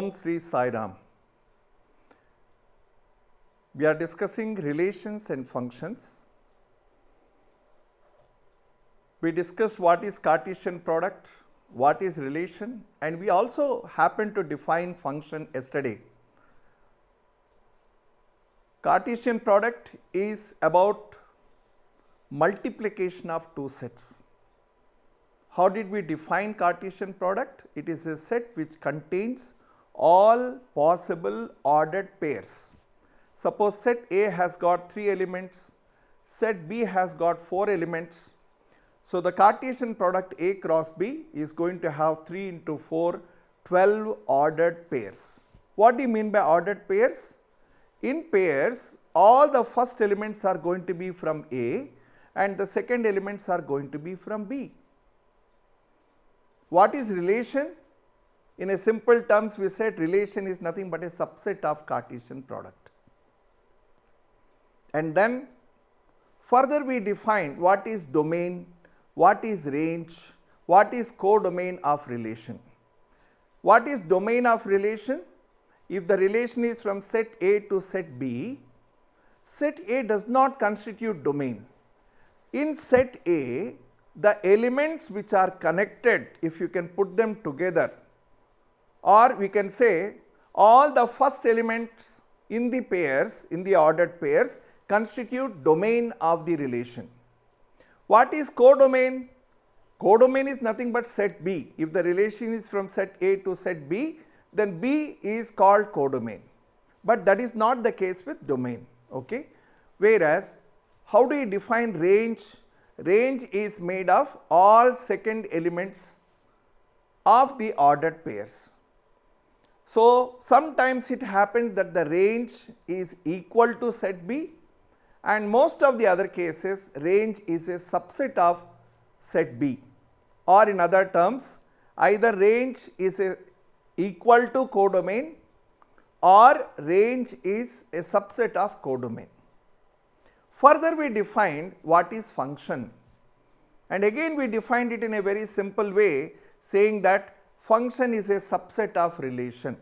Om Sri Sai Ram. We are discussing relations and functions. We discussed what is Cartesian product, what is relation, and we also happened to define function yesterday. Cartesian product is about multiplication of two sets. How did we define Cartesian product? It is a set which contains all possible ordered pairs. Suppose set A has got 3 elements, set B has got 4 elements. So, the Cartesian product A cross B is going to have 3 into 4, 12 ordered pairs. What do you mean by ordered pairs? In pairs, all the first elements are going to be from A and the second elements are going to be from B. What is relation? In a simple terms, we said relation is nothing but a subset of Cartesian product. And then further we defined what is domain, what is range, what is codomain of relation. What is domain of relation? If the relation is from set A to set B, set A does not constitute domain. In set A, the elements which are connected, if you can put them together, or we can say all the first elements in the pairs, in the ordered pairs, constitute domain of the relation. What is codomain? Codomain is nothing but set B. If the relation is from set A to set B, then B is called codomain. But that is not the case with domain. Okay? Whereas, how do you define range? Range is made of all second elements of the ordered pairs. So, sometimes it happens that the range is equal to set B, and most of the other cases range is a subset of set B, or in other terms either range is equal to codomain or range is a subset of codomain. Further we defined what is function, and again we defined it in a very simple way, saying that function is a subset of relation.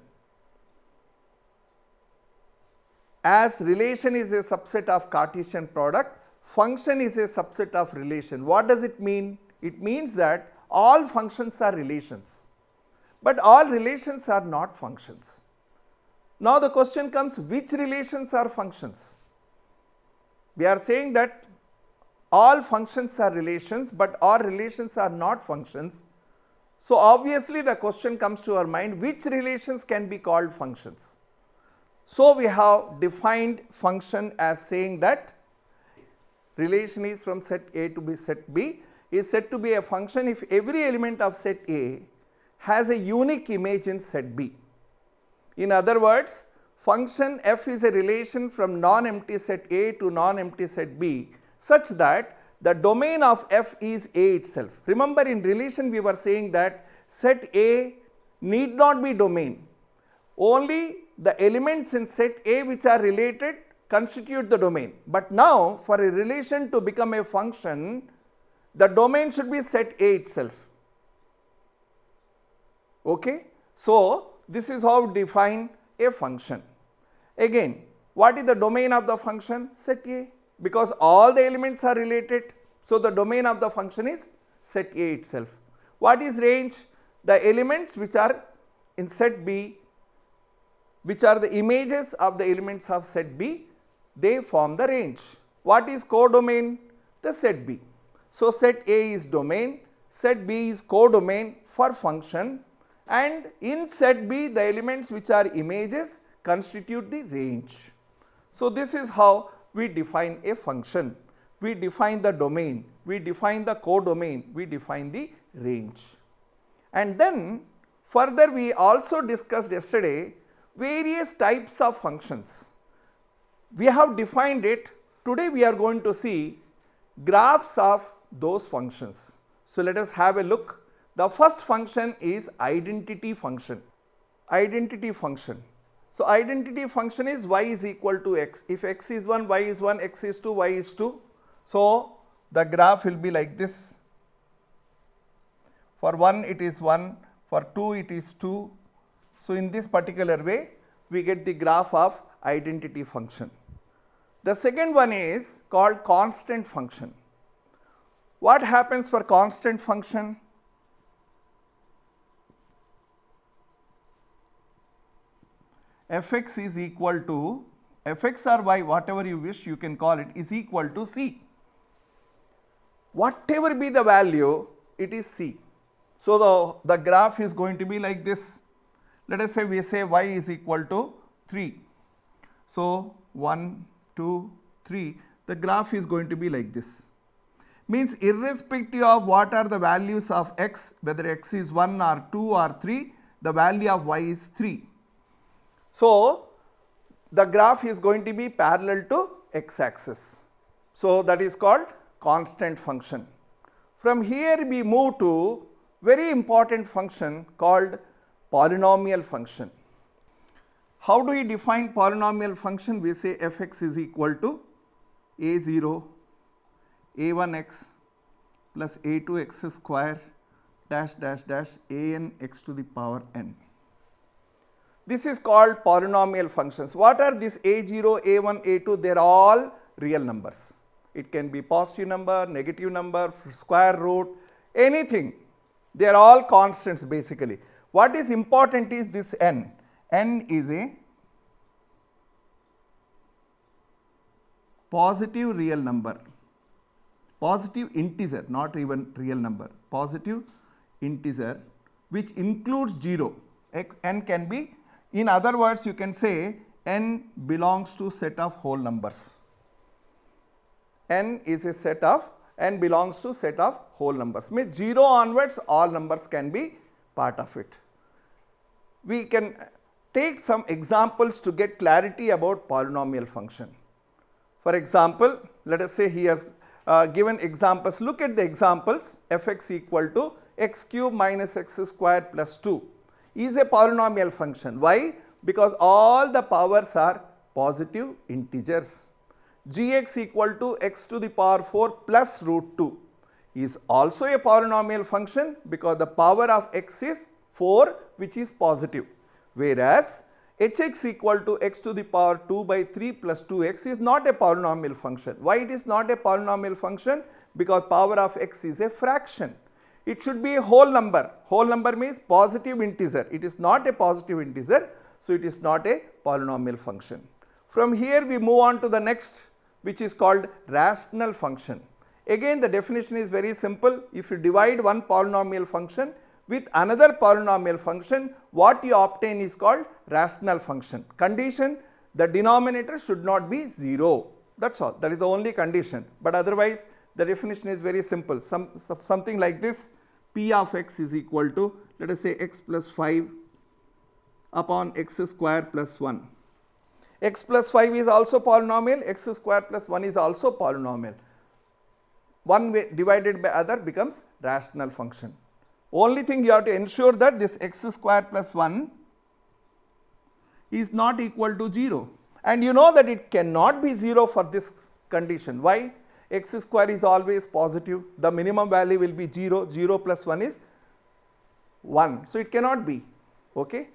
As relation is a subset of Cartesian product, function is a subset of relation. What does it mean? It means that all functions are relations, but all relations are not functions. Now the question comes, which relations are functions? We are saying that all functions are relations, but all relations are not functions. So obviously the question comes to our mind, which relations can be called functions? So we have defined function as saying that relation is from set A to set B is said to be a function if every element of set A has a unique image in set B. In other words, function f is a relation from non-empty set A to non-empty set B such that the domain of f is A itself. Remember, in relation we were saying that set A need not be domain. Only the elements in set A which are related constitute the domain. But now for a relation to become a function, the domain should be set A itself. Okay? So this is how we define a function. Again, what is the domain of the function? Set A, because all the elements are related. So the domain of the function is set A itself. What is range? The elements which are in set B, which are the images of the elements of set B, they form the range. What is codomain? The set B. So set A is domain, set B is codomain for function, and in set B the elements which are images constitute the range. So this is how we define a function. We define the domain, we define the codomain, we define the range. And then further we also discussed yesterday various types of functions. We have defined it. Today we are going to see graphs of those functions. So let us have a look. The first function is identity function. Identity function. So identity function is y is equal to x. If x is 1, y is 1, x is 2, y is 2. So the graph will be like this. For 1 it is 1, for 2 it is 2. So, in this particular way we get the graph of identity function. The second one is called constant function. What happens for constant function? Fx is equal to fx or y, whatever you wish you can call it, is equal to c. Whatever be the value, it is c. So, the graph is going to be like this. Let us say we say y is equal to 3. So, 1, 2, 3, the graph is going to be like this. Means irrespective of what are the values of x, whether x is 1 or 2 or 3, the value of y is 3. So, the graph is going to be parallel to x axis. So, that is called constant function. From here we move to very important function called polynomial function. How do we define polynomial function? We say fx is equal to a0 a1x plus a2x square dash dash dash an x to the power n. This is called polynomial functions. What are these a0, a1, a2? They are all real numbers. It can be positive number, negative number, square root, anything. They are all constants basically. What is important is this n. N is a positive real number, positive integer, not even real number, positive integer which includes 0. N can be, in other words you can say n belongs to set of whole numbers. N is a set of, n belongs to set of whole numbers. Means 0 onwards all numbers can be part of it. We can take some examples to get clarity about polynomial function. For example, let us say he has given examples. Look at the examples. Fx equal to x cube minus x square plus 2 is a polynomial function. Why? Because all the powers are positive integers. Gx equal to x to the power 4 plus root 2 is also a polynomial function because the power of x is 4, which is positive, whereas hx equal to x to the power 2 by 3 plus 2x is not a polynomial function. Why it is not a polynomial function? Because power of x is a fraction. It should be a whole number. Whole number means positive integer. It is not a positive integer, so it is not a polynomial function. From here we move on to the next, which is called rational function. Again the definition is very simple. If you divide one polynomial function with another polynomial function, what you obtain is called rational function. Condition: the denominator should not be 0. That is all. That is the only condition. But otherwise the definition is very simple. Something like this: p of x is equal to, let us say, x plus 5 upon x square plus 1. X plus 5 is also polynomial, x square plus 1 is also polynomial. One way divided by other becomes rational function. Only thing you have to ensure that this x square plus 1 is not equal to 0, and you know that it cannot be 0 for this condition. Why? X square is always positive, the minimum value will be 0, 0 plus 1 is 1, so it cannot be. Okay?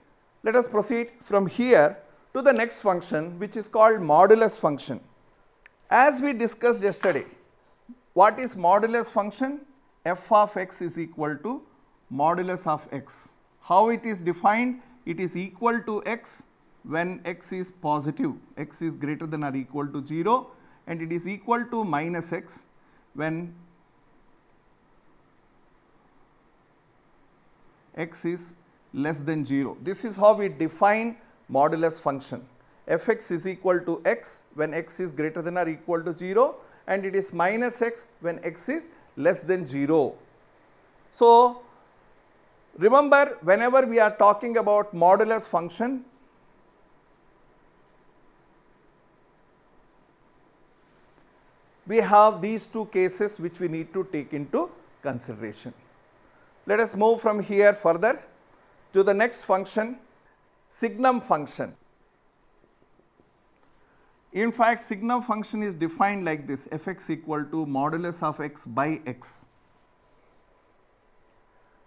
Let us proceed from here to the next function, which is called modulus function. As we discussed yesterday, what is modulus function? F of x is equal to modulus of x. How it is defined? It is equal to x when x is positive, x is greater than or equal to 0, and it is equal to minus x when x is less than 0. This is how we define modulus function. Fx is equal to x when x is greater than or equal to 0, and it is minus x when x is less than 0. So, remember, whenever we are talking about modulus function, we have these two cases which we need to take into consideration. Let us move from here further to the next function, signum function. In fact, signum function is defined like this: fx equal to modulus of x by x.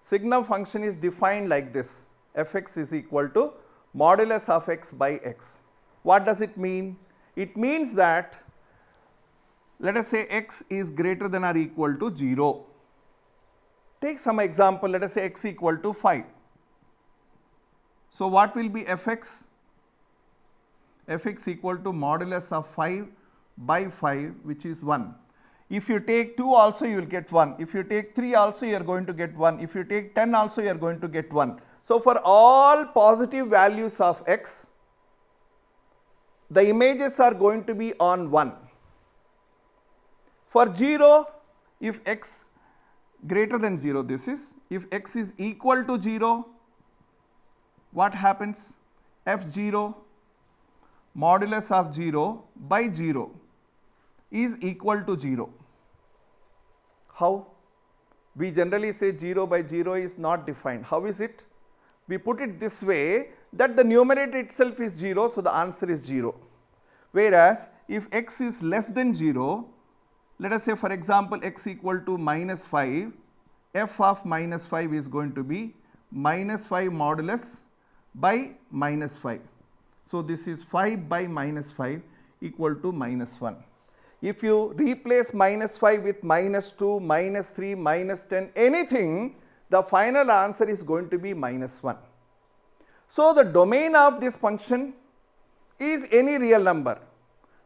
Signum function is defined like this. fx is equal to modulus of x by x. What does it mean? It means that let us say x is greater than or equal to 0. Take some example, let us say x equal to 5. So what will be fx? Fx equal to modulus of 5 by 5, which is 1. If you take 2 also you will get 1. If you take 3 also you are going to get 1. If you take 10 also you are going to get 1. So for all positive values of x, the images are going to be on 1. For 0, if x greater than 0, this is, if x is equal to 0, what happens? f0 modulus of 0 by 0 is equal to 0. How? We generally say 0 by 0 is not defined. How is it? We put it this way, that the numerator itself is 0, so the answer is 0. Whereas if x is less than 0, let us say for example x equal to minus 5, f of minus 5 is going to be minus 5 modulus by minus 5. So this is 5 by minus 5 equal to minus 1. If you replace minus 5 with minus 2, minus 3, minus 10, anything, the final answer is going to be minus 1. So the domain of this function is any real number,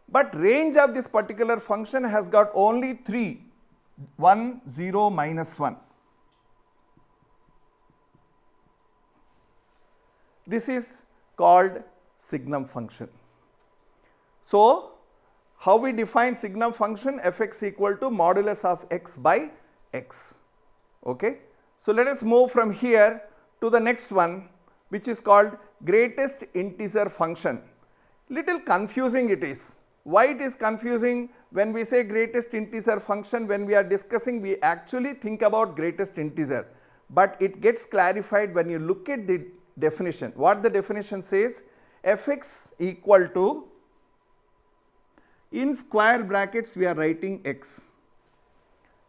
but range of this particular function has got only 3, 1, 0, minus 1. This is called signum function. So how we define signum function? Fx equal to modulus of x by x. Okay. So let us move from here to the next one, which is called greatest integer function. Little confusing it is. Why it is confusing? When we say greatest integer function, when we are discussing, we actually think about greatest integer, but it gets clarified when you look at the definition. What the definition says? Fx equal to, in square brackets we are writing x.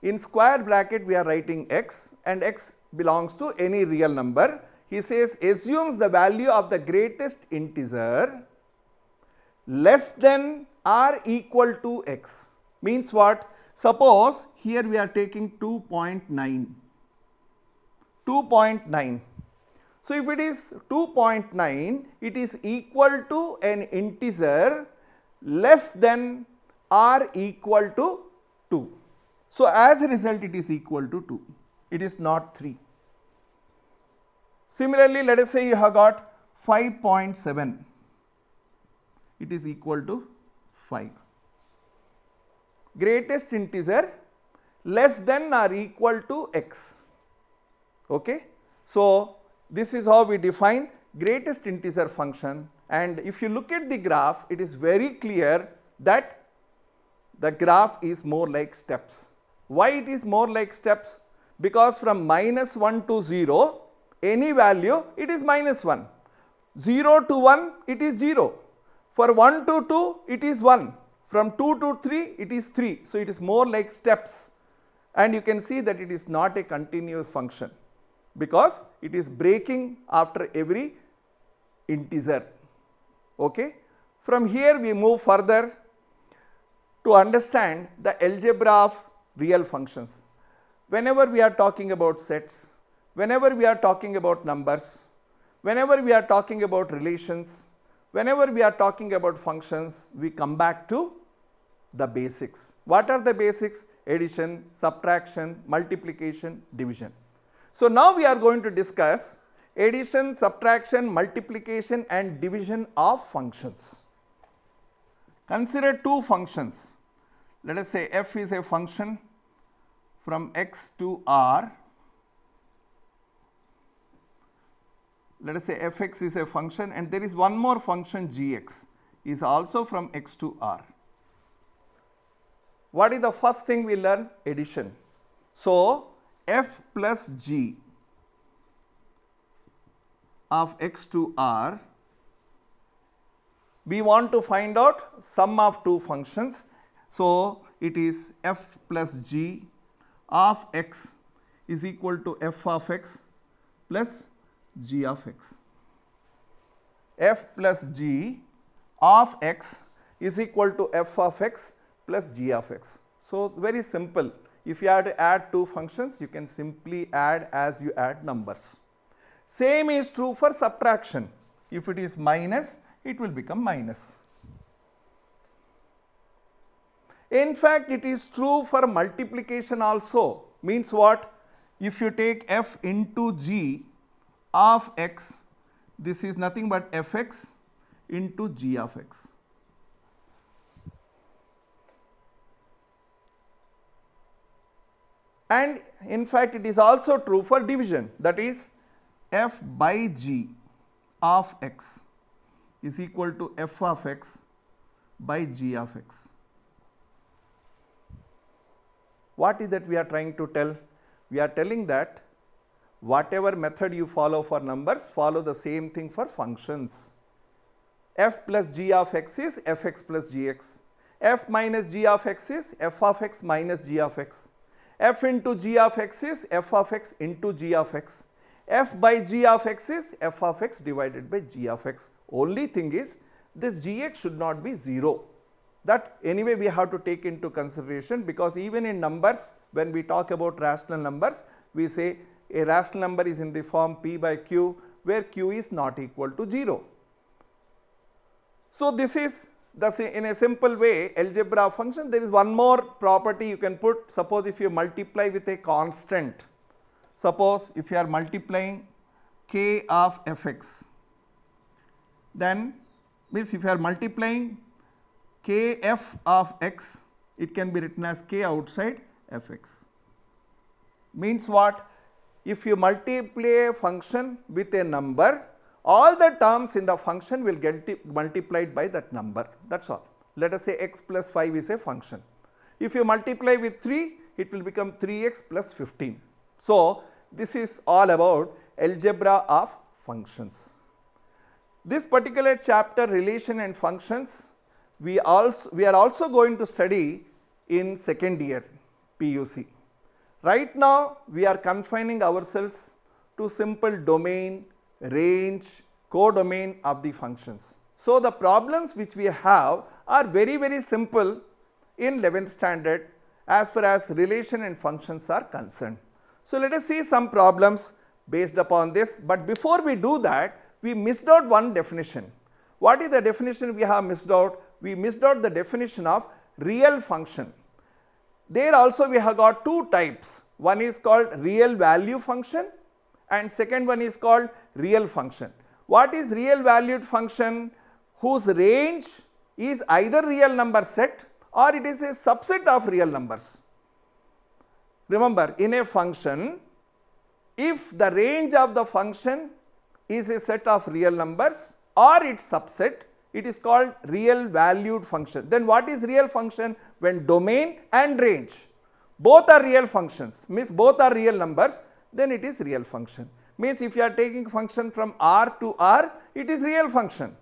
In square bracket we are writing x, and x belongs to any real number. He says assumes the value of the greatest integer less than or equal to x. Means what? Suppose here we are taking 2.9. 2.9. So if it is 2.9, it is equal to an integer less than or equal to 2. So as a result it is equal to 2. It is not 3. Similarly, let us say you have got 5.7. It is equal to 5. Greatest integer less than or equal to x. Okay. So this is how we define greatest integer function, and if you look at the graph, it is very clear that the graph is more like steps. Why it is more like steps? Because from minus 1 to 0, any value, it is minus 1. 0 to 1, it is 0. For 1 to 2, it is 1. From 2 to 3, it is 3. So it is more like steps, and you can see that it is not a continuous function, because it is breaking after every integer. Okay. From here we move further to understand the algebra of real functions. Whenever we are talking about sets, whenever we are talking about numbers, whenever we are talking about relations, whenever we are talking about functions, we come back to the basics. What are the basics? Addition, subtraction, multiplication, division. So now we are going to discuss addition, subtraction, multiplication and division of functions. Consider two functions. Let us say f is a function from x to r. Let us say fx is a function, and there is one more function gx is also from x to r. What is the first thing we learn? Addition. So f plus g of x to r, we want to find out sum of two functions. So it is f plus g of x is equal to f of x plus g of x. F plus g of x is equal to f of x plus g of x. So, very simple. If you have to add two functions, you can simply add as you add numbers. Same is true for subtraction. If it is minus, it will become minus. In fact, it is true for multiplication also. Means what? If you take f into g of x, this is nothing but fx into g of x. And in fact, it is also true for division, that is f by g of x is equal to f of x by g of x. What is that we are trying to tell? We are telling that whatever method you follow for numbers, follow the same thing for functions. F plus g of x is fx plus gx. F minus g of x is f of x minus g of x. F into g of x is f of x into g of x. F by g of x is f of x divided by g of x. Only thing is this gx should not be 0. That anyway we have to take into consideration, because even in numbers, when we talk about rational numbers, we say a rational number is in the form p by q, where q is not equal to 0. So, this is in a simple way algebra function. There is one more property you can put. Suppose if you multiply with a constant, suppose if you are multiplying k of fx, then means if you are multiplying kf of x, it can be written as k outside fx. Means what? If you multiply a function with a number, all the terms in the function will get multiplied by that number. That is all. Let us say x plus 5 is a function. If you multiply with 3, it will become 3x plus 15. So, this is all about algebra of functions. This particular chapter, relation and functions, we are also going to study in second year PUC. Right now, we are confining ourselves to simple domain, range, codomain of the functions. So, the problems which we have are very simple in 11th standard as far as relation and functions are concerned. So, let us see some problems based upon this, but before we do that, we missed out one definition. What is the definition we have missed out? We missed out the definition of real function. There also we have got two types. One is called real value function and second one is called real function. What is real valued function? Whose range is either real number set or it is a subset of real numbers. Remember, in a function, if the range of the function is a set of real numbers or its subset, it is called real valued function. Then what is real function? When domain and range both are real functions, means both are real numbers, then it is real function. Means if you are taking function from R to R, it is real function.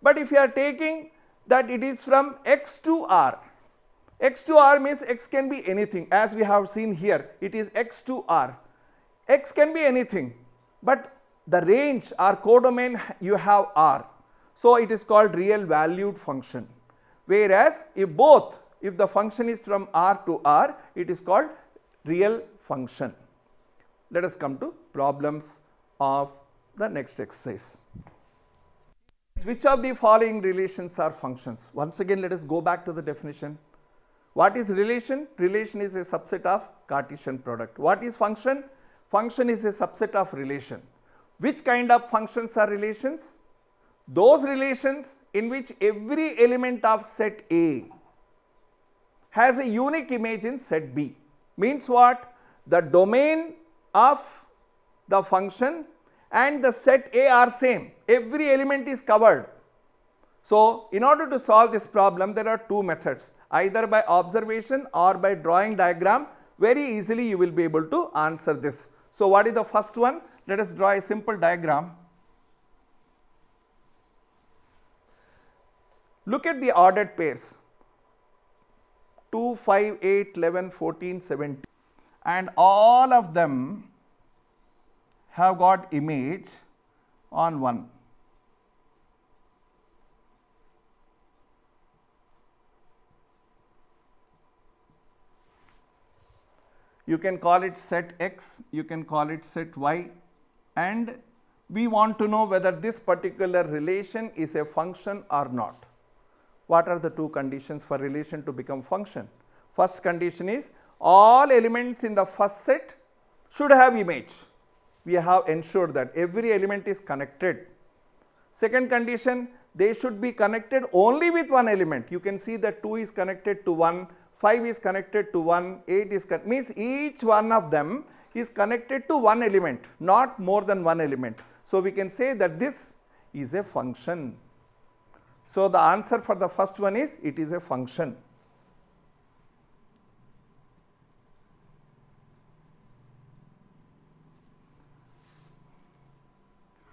But if you are taking that it is from X to R means X can be anything, as we have seen here, it is X to R. X can be anything, but the range or codomain you have R. So, it is called real valued function. Whereas, if the function is from R to R, it is called real function. Let us come to problems of the next exercise. Which of the following relations are functions? Once again, let us go back to the definition. What is relation? Relation is a subset of Cartesian product. What is function? Function is a subset of relation. Which kind of functions are relations? Those relations in which every element of set A has a unique image in set B. Means what? The domain of the function and the set A are same. Every element is covered. So, in order to solve this problem, there are two methods, either by observation or by drawing diagram. Very easily you will be able to answer this. So, what is the first one? Let us draw a simple diagram. Look at the ordered pairs 2, 5, 8, 11, 14, 17, and all of them have got image on 1. You can call it set x, you can call it set y, and we want to know whether this particular relation is a function or not. What are the two conditions for relation to become function? First condition is all elements in the first set should have image. We have ensured that every element is connected. Second condition, they should be connected only with one element. You can see that 2 is connected to 1, 5 is connected to 1, 8 is means each one of them is connected to one element, not more than one element. So we can say that this is a function. So the answer for the first one is it is a function.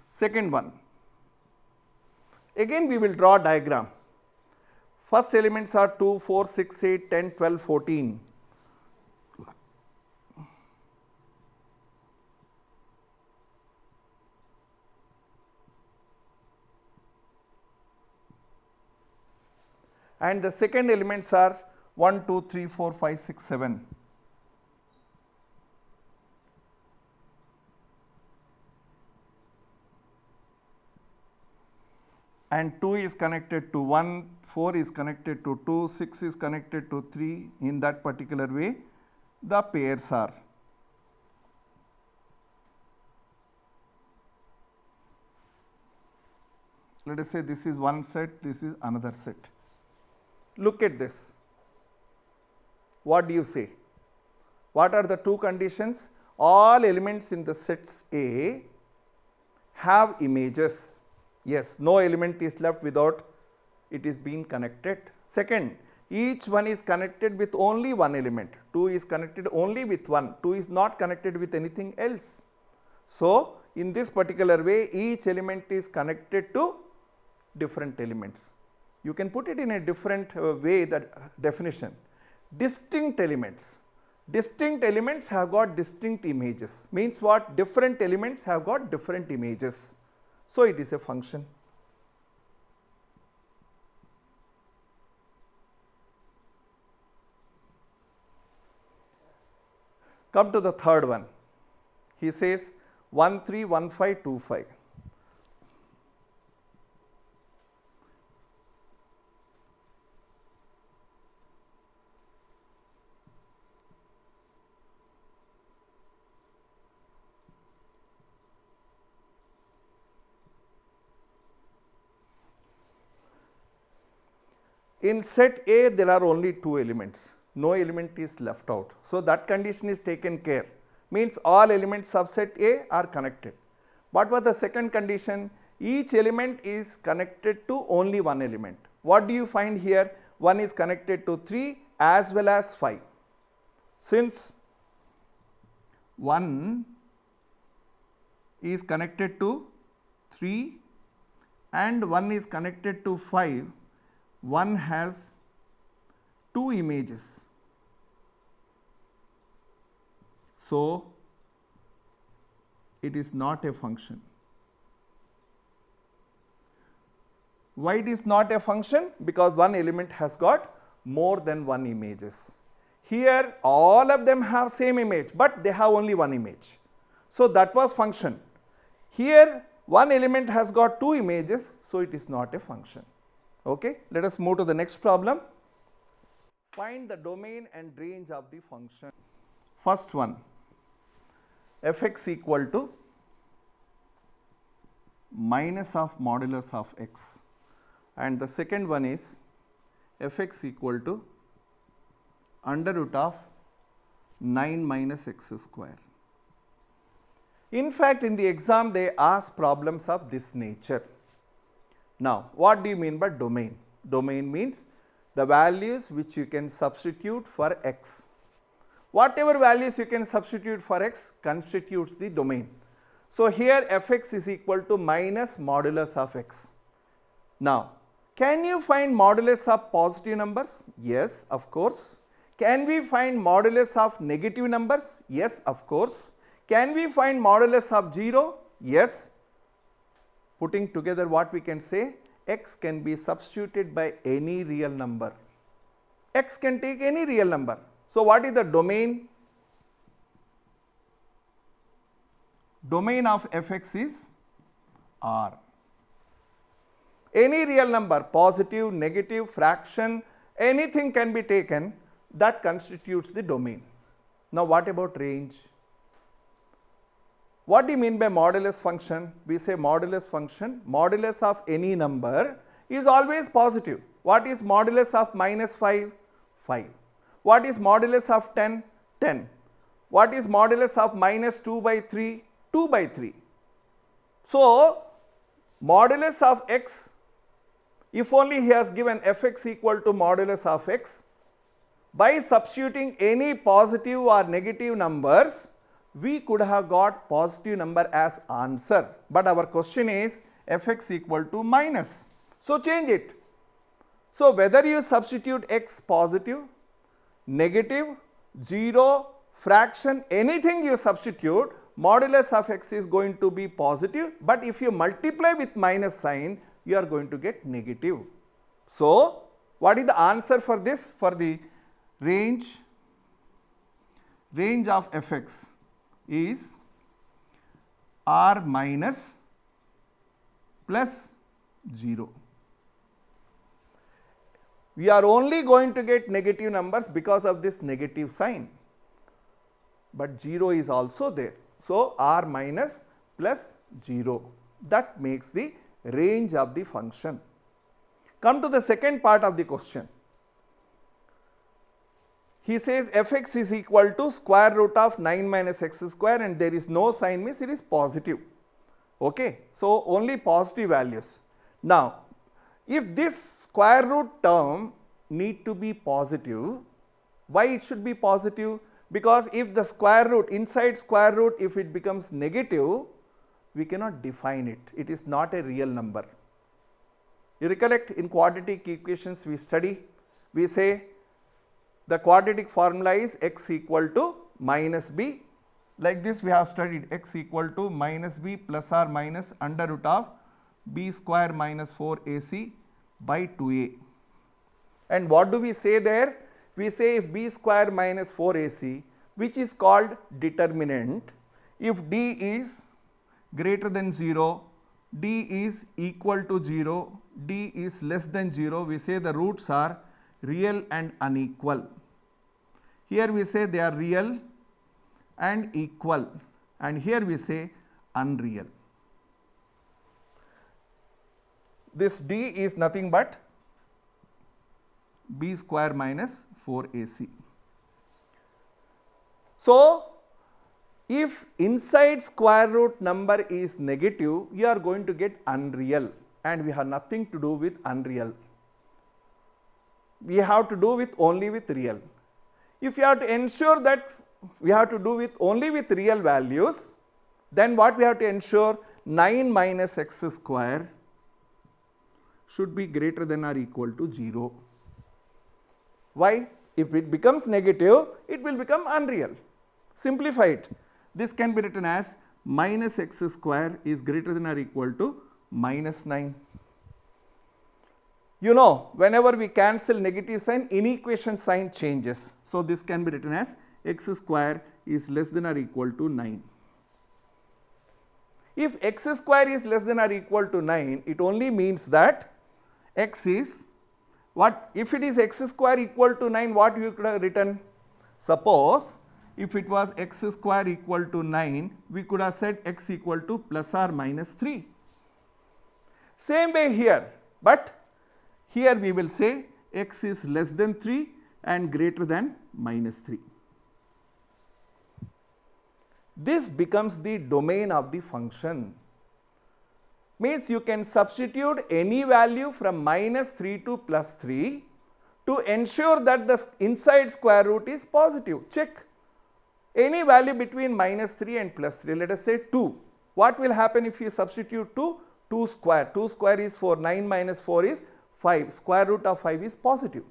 Second one, again we will draw a diagram. First elements are 2, 4, 6, 8, 10, 12, 14. And the second elements are 1, 2, 3, 4, 5, 6, 7. And 2 is connected to 1, 4 is connected to 2, 6 is connected to 3. In that particular way, the pairs are. Let us say this is one set, this is another set. Look at this. What do you say? What are the two conditions? All elements in the sets A have images. Yes, no element is left without it is being connected. Second, each one is connected with only one element. 2 is connected only with 1. 2 is not connected with anything else. So, in this particular way, each element is connected to different elements. You can put it in a different way, that definition. Distinct elements. Distinct elements have got distinct images. Means what? Different elements have got different images. So it is a function. Come to the third one. He says 1, 3, 1, 5, 2, 5. In set A, there are only 2 elements. No element is left out. So that condition is taken care. Means all elements of set A are connected. What was the second condition? Each element is connected to only one element. What do you find here? 1 is connected to 3 as well as 5. Since 1 is connected to 3 and 1 is connected to 5, 1 has 2 images. So it is not a function. Why it is not a function? Because one element has got more than one images. Here all of them have same image, but they have only one image. So that was function. Here one element has got 2 images, so it is not a function. Okay, let us move to the next problem. Find the domain and range of the function. First one, f(x) equal to minus of modulus of x, and the second one is f(x) equal to under root of 9 minus x square. In fact, in the exam they ask problems of this nature. Now, what do you mean by domain? Domain means the values which you can substitute for x. Whatever values you can substitute for x constitutes the domain. So here f(x) is equal to minus modulus of x. Now, can you find modulus of positive numbers? Yes, of course. Can we find modulus of negative numbers? Yes, of course. Can we find modulus of 0? Yes. putting together what we can say, x can be substituted by any real number. X can take any real number. So, what is the domain? Domain of fx is R. Any real number, positive, negative, fraction, anything can be taken, that constitutes the domain. Now, what about range? What do you mean by modulus function? We say modulus function, modulus of any number is always positive. What is modulus of minus 5? 5. What is modulus of 10? 10. What is modulus of minus 2 by 3? 2 by 3. So, modulus of x, if only he has given fx equal to modulus of x, by substituting any positive or negative numbers, we could have got positive number as answer, but our question is fx equal to minus. So, change it. So, whether you substitute x positive, negative, 0, fraction, anything you substitute, modulus of x is going to be positive, but if you multiply with minus sign, you are going to get negative. So, what is the answer for this? For the range of fx is R minus plus 0. We are only going to get negative numbers because of this negative sign, but 0 is also there. So, R minus plus 0, that makes the range of the function. Come to the second part of the question. He says fx is equal to square root of 9 minus x square, and there is no sign, means it is positive. Okay. So, only positive values. Now, if this square root term need to be positive, why it should be positive? Because if the square root, inside square root, if it becomes negative, we cannot define it. It is not a real number. You recollect, in quadratic equations we study, we say the quadratic formula is x equal to minus b. Like this we have studied, x equal to minus b plus or minus under root of b square minus 4ac by 2a. And what do we say there? We say if b square minus 4ac, which is called determinant, if d is greater than 0, d is equal to 0, d is less than 0, we say the roots are real and unequal. Here we say they are real and equal, and here we say unreal. This d is nothing but b square minus 4ac. So, if inside square root number is negative, you are going to get unreal, and we have nothing to do with unreal. We have to do with only with real. If you have to ensure that we have to do with only with real values, then what we have to ensure? 9 minus x square should be greater than or equal to 0. Why? If it becomes negative, it will become unreal. Simplify it. This can be written as minus x square is greater than or equal to minus 9. You know, whenever we cancel negative sign, inequation sign changes. So, this can be written as x square is less than or equal to 9. If x square is less than or equal to 9, it only means that x is what? If it is x square equal to 9, what you could have written? Suppose if it was x square equal to 9, we could have said x equal to plus or minus 3. Same way here, but here we will say x is less than 3 and greater than minus 3. This becomes the domain of the function. Means you can substitute any value from minus 3 to plus 3 to ensure that the inside square root is positive. Check. Any value between minus 3 and plus 3, let us say 2. What will happen if you substitute 2? 2 square. 2 square is 4. 9 minus 4 is 5. Square root of 5 is positive.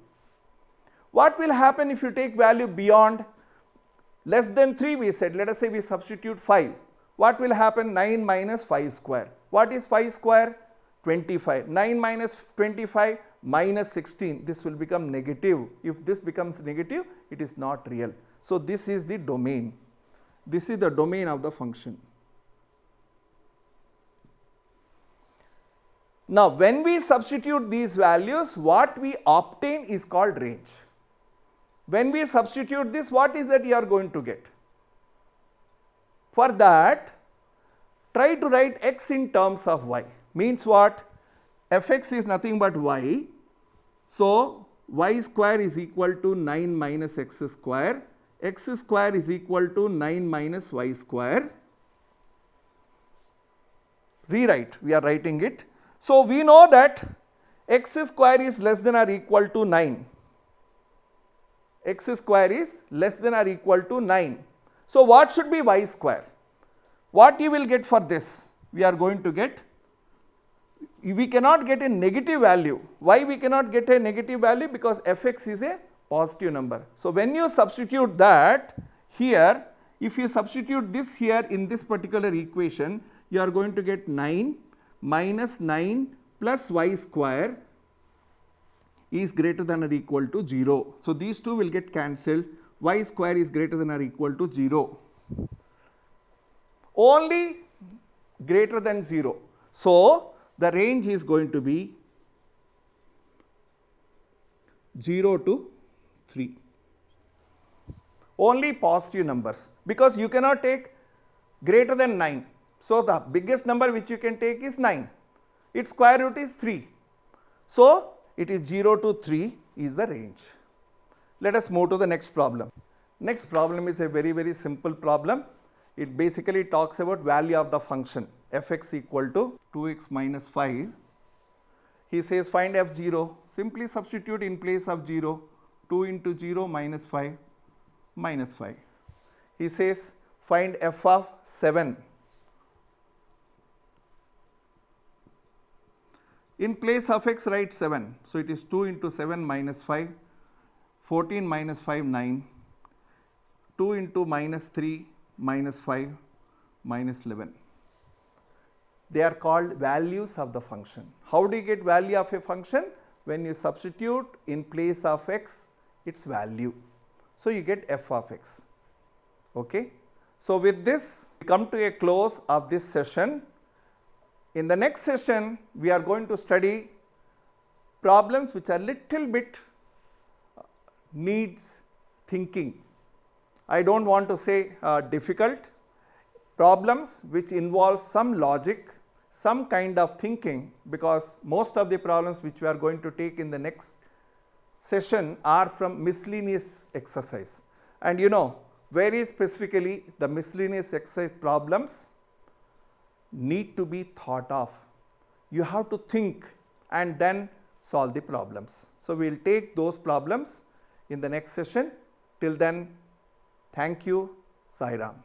What will happen if you take value beyond less than 3? We said, let us say we substitute 5. What will happen? 9 minus 5 square. What is 5 square? 25. 9 minus 25 minus 16. This will become negative. If this becomes negative, it is not real. So, this is the domain. This is the domain of the function. Now, when we substitute these values, what we obtain is called range. When we substitute this, what is that you are going to get? For that, try to write x in terms of y. Means what? Fx is nothing but y. So, y square is equal to 9 minus x square. X square is equal to 9 minus y square. Rewrite, we are writing it. So, we know that x square is less than or equal to 9. X square is less than or equal to 9. So, what should be y square? What you will get for this? We are going to get, we cannot get a negative value. Why we cannot get a negative value? Because fx is a positive number. So, when you substitute that here, if you substitute this here in this particular equation, you are going to get 9 minus 9 plus y square is greater than or equal to 0. So, these two will get cancelled. Y square is greater than or equal to 0. Only greater than 0. So, the range is going to be 0 to 3. Only positive numbers, because you cannot take greater than 9. So, the biggest number which you can take is 9. Its square root is 3. So, it is 0 to 3 is the range. Let us move to the next problem. Next problem is a very simple problem. It basically talks about value of the function fx equal to 2x minus 5. He says find f0. Simply substitute in place of 0. 2 into 0 minus 5 minus 5. He says find f of 7. In place of x, write 7. So, it is 2 into 7 minus 5, 14 minus 5, 9, 2 into minus 3 minus 5 minus 11. They are called values of the function. How do you get value of a function? When you substitute in place of x, its value. So, you get f of x. Okay. So, with this, we come to a close of this session. In the next session, we are going to study problems which are little bit needs thinking. I do not want to say difficult, problems which involve some logic, some kind of thinking, because most of the problems which we are going to take in the next session are from miscellaneous exercise. And you know, very specifically the miscellaneous exercise problems need to be thought of. You have to think and then solve the problems. So, we will take those problems in the next session. Till then, thank you. Sai Ram.